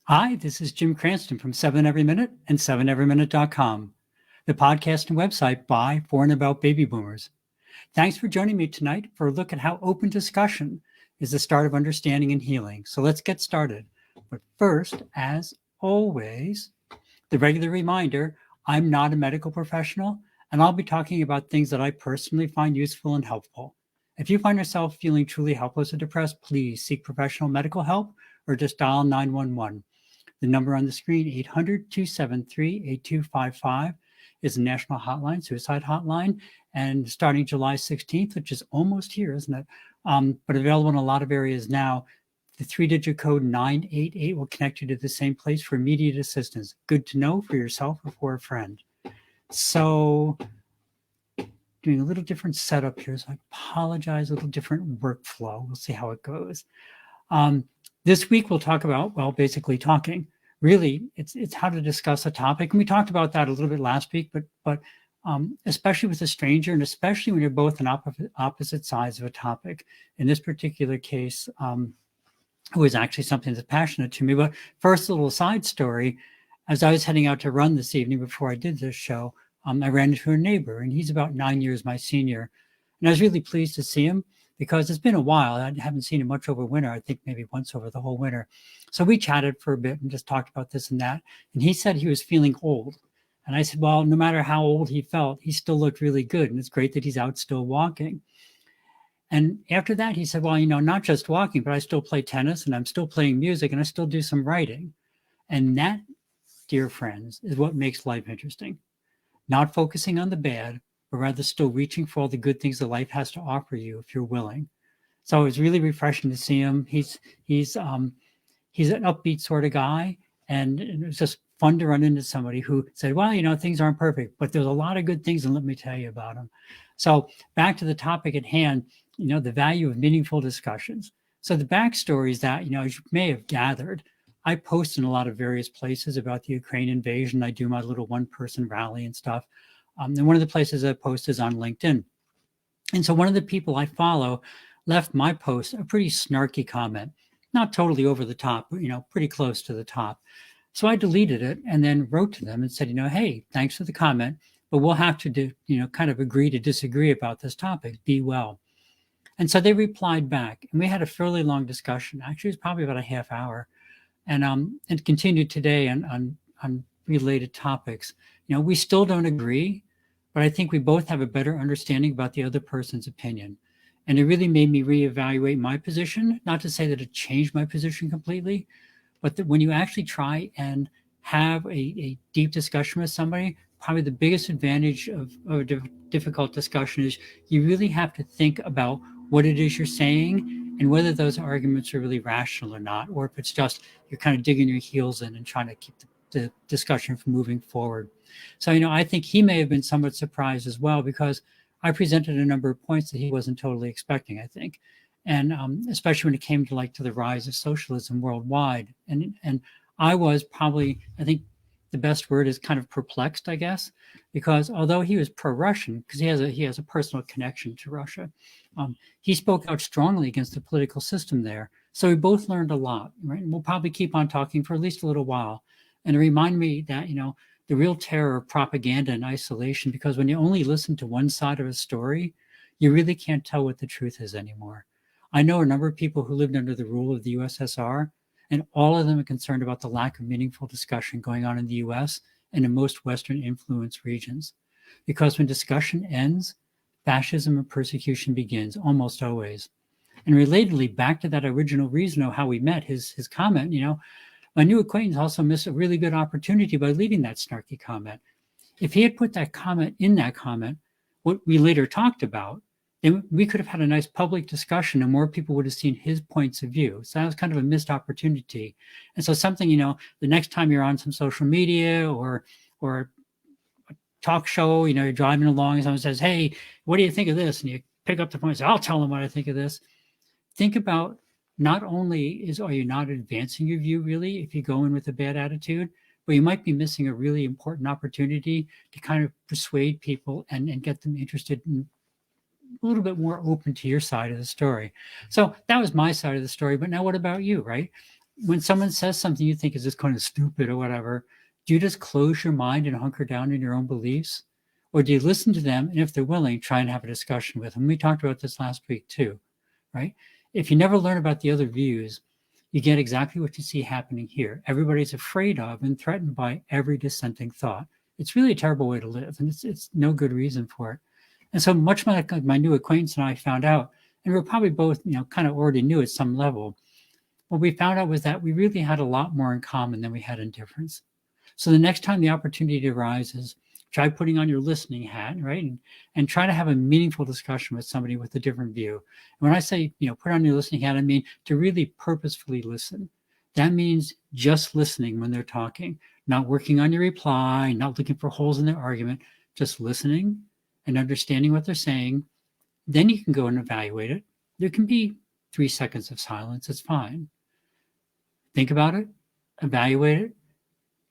Hi, this is Jim Cranston from 7 Every Minute and 7everyminute.com, the podcast and website by, for, and about baby boomers. Thanks for joining me tonight for a look at how open discussion is the start of understanding and healing. So let's get started. But first, as always, the regular reminder, I'm not a medical professional, and I'll be talking about things that I personally find useful and helpful. If you find yourself feeling truly helpless or depressed, please seek professional medical help or just dial 911. The number on the screen, 800-273-8255, is a national hotline, suicide hotline. And starting July 16th, which is almost here, isn't it? But available in a lot of areas now, the 3-digit code 988 will connect you to the same place for immediate assistance. Good to know for yourself or for a friend. So doing a little different setup here, so I apologize, a little different workflow. We'll see how it goes. This week we'll talk about, well, basically talking. Really, it's how to discuss a topic, and we talked about that a little bit last week. But especially with a stranger, and especially when you're both on opposite sides of a topic. In this particular case, it was actually something that's passionate to me. But first, a little side story: as I was heading out to run this evening before I did this show, I ran into a neighbor, and he's about 9 years my senior, and I was really pleased to see him, because it's been a while. I haven't seen him much over winter. I think maybe once over the whole winter. So we chatted for a bit and just talked about this and that. And he said he was feeling old. And I said, well, no matter how old he felt, he still looked really good. And it's great that he's out still walking. And after that, he said, well, not just walking, but I still play tennis and I'm still playing music and I still do some writing. And that, dear friends, is what makes life interesting. Not focusing on the bad, but rather still reaching for all the good things that life has to offer you if you're willing. So it was really refreshing to see him. He's an upbeat sort of guy, and it was just fun to run into somebody who said, well, things aren't perfect, but there's a lot of good things, and let me tell you about them. So back to the topic at hand, the value of meaningful discussions. So the backstory is that, as you may have gathered, I post in a lot of various places about the Ukraine invasion. I do my little one-person rally and stuff. And one of the places I post is on LinkedIn. And so one of the people I follow left my post a pretty snarky comment, not totally over the top, but, pretty close to the top. So I deleted it and then wrote to them and said, hey, thanks for the comment, but we'll have to kind of agree to disagree about this topic. Be well. And so they replied back, and we had a fairly long discussion. Actually, it was probably about a half hour, and continued today on related topics. We still don't agree, but I think we both have a better understanding about the other person's opinion. And it really made me reevaluate my position. Not to say that it changed my position completely, but that when you actually try and have a deep discussion with somebody, probably the biggest advantage of a difficult discussion is you really have to think about what it is you're saying and whether those arguments are really rational or not, or if it's just you're kind of digging your heels in and trying to keep the discussion from moving forward. So, I think he may have been somewhat surprised as well, because I presented a number of points that he wasn't totally expecting, I think. And especially when it came to the rise of socialism worldwide. And I was probably, I think the best word is kind of perplexed, I guess, because although he was pro-Russian, because he has a personal connection to Russia, he spoke out strongly against the political system there. So we both learned a lot, right? And we'll probably keep on talking for at least a little while. And it reminded me that, the real terror of propaganda and isolation, because when you only listen to one side of a story, you really can't tell what the truth is anymore. I know a number of people who lived under the rule of the USSR, and all of them are concerned about the lack of meaningful discussion going on in the US and in most Western influence regions. Because when discussion ends, fascism and persecution begins, almost always. And relatedly, back to that original reason of how we met, his comment, my new acquaintance also missed a really good opportunity by leaving that snarky comment. If he had put that comment in that comment, what we later talked about, then we could have had a nice public discussion and more people would have seen his points of view. So that was kind of a missed opportunity. And so something, the next time you're on some social media or a talk show, you're driving along and someone says, hey, what do you think of this? And you pick up the point and say, I'll tell them what I think of this. Think about, not only are you not advancing your view really if you go in with a bad attitude, but you might be missing a really important opportunity to kind of persuade people and get them interested in a little bit more open to your side of the story. So that was my side of the story. But now what about you, right? when someone says something you think is just kind of stupid or whatever, do you just close your mind and hunker down in your own beliefs? Or do you listen to them? And if they're willing, try and have a discussion with them. We talked about this last week too, right? If you never learn about the other views, you get exactly what you see happening here. Everybody's afraid of and threatened by every dissenting thought. It's really a terrible way to live, and it's no good reason for it. And so much like my new acquaintance and I found out, and we are probably both, kind of already knew at some level, what we found out was that we really had a lot more in common than we had in difference. So the next time the opportunity arises, try putting on your listening hat, right? And try to have a meaningful discussion with somebody with a different view. And when I say, put on your listening hat, I mean to really purposefully listen. That means just listening when they're talking, not working on your reply, not looking for holes in their argument, just listening and understanding what they're saying. Then you can go and evaluate it. There can be 3 seconds of silence. It's fine. Think about it, evaluate it,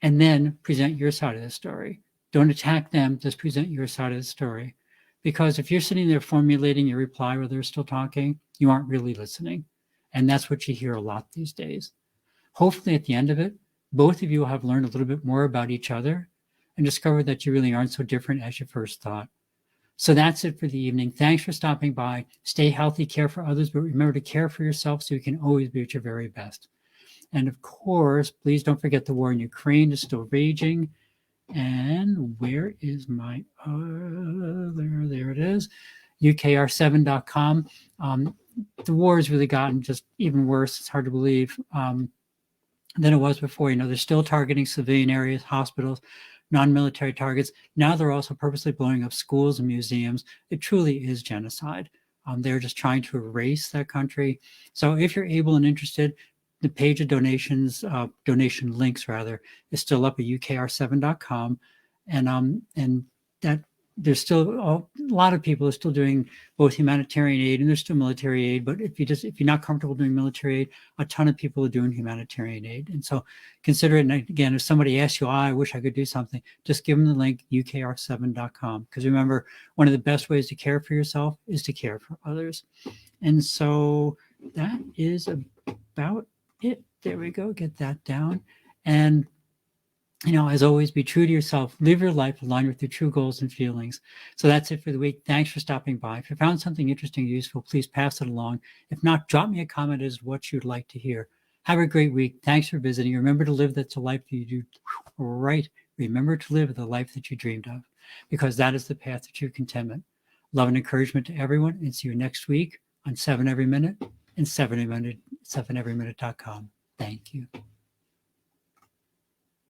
and then present your side of the story. Don't attack them, just present your side of the story. Because if you're sitting there formulating your reply while they're still talking, you aren't really listening. And that's what you hear a lot these days. Hopefully at the end of it, both of you will have learned a little bit more about each other and discovered that you really aren't so different as you first thought. So that's it for the evening. Thanks for stopping by. Stay healthy, care for others, but remember to care for yourself so you can always be at your very best. And of course, please don't forget the war in Ukraine is still raging. And where is my other? There it is, ukr7.com. The war has really gotten just even worse. It's hard to believe than it was before. They're still targeting civilian areas, hospitals, non-military targets. Now they're also purposely blowing up schools and museums. It truly is genocide. They're just trying to erase that country. So if you're able and interested, the page of donations, donation links rather, is still up at ukr7.com, and that there's still a lot of people are still doing both humanitarian aid and there's still military aid. But if you're not comfortable doing military aid, a ton of people are doing humanitarian aid, and so consider it. And again, if somebody asks you, I wish I could do something, just give them the link ukr7.com, because remember, one of the best ways to care for yourself is to care for others. And so that is about it. There we go. Get that down. And, as always, be true to yourself. Live your life aligned with your true goals and feelings. So that's it for the week. Thanks for stopping by. If you found something interesting or useful, please pass it along. If not, drop me a comment as to what you'd like to hear. Have a great week. Thanks for visiting. Remember to live that's a life that you do right. Remember to live the life that you dreamed of, because that is the path to true contentment. Love and encouragement to everyone, and see you next week on 7 Every Minute and 7everyminute.com. Thank you.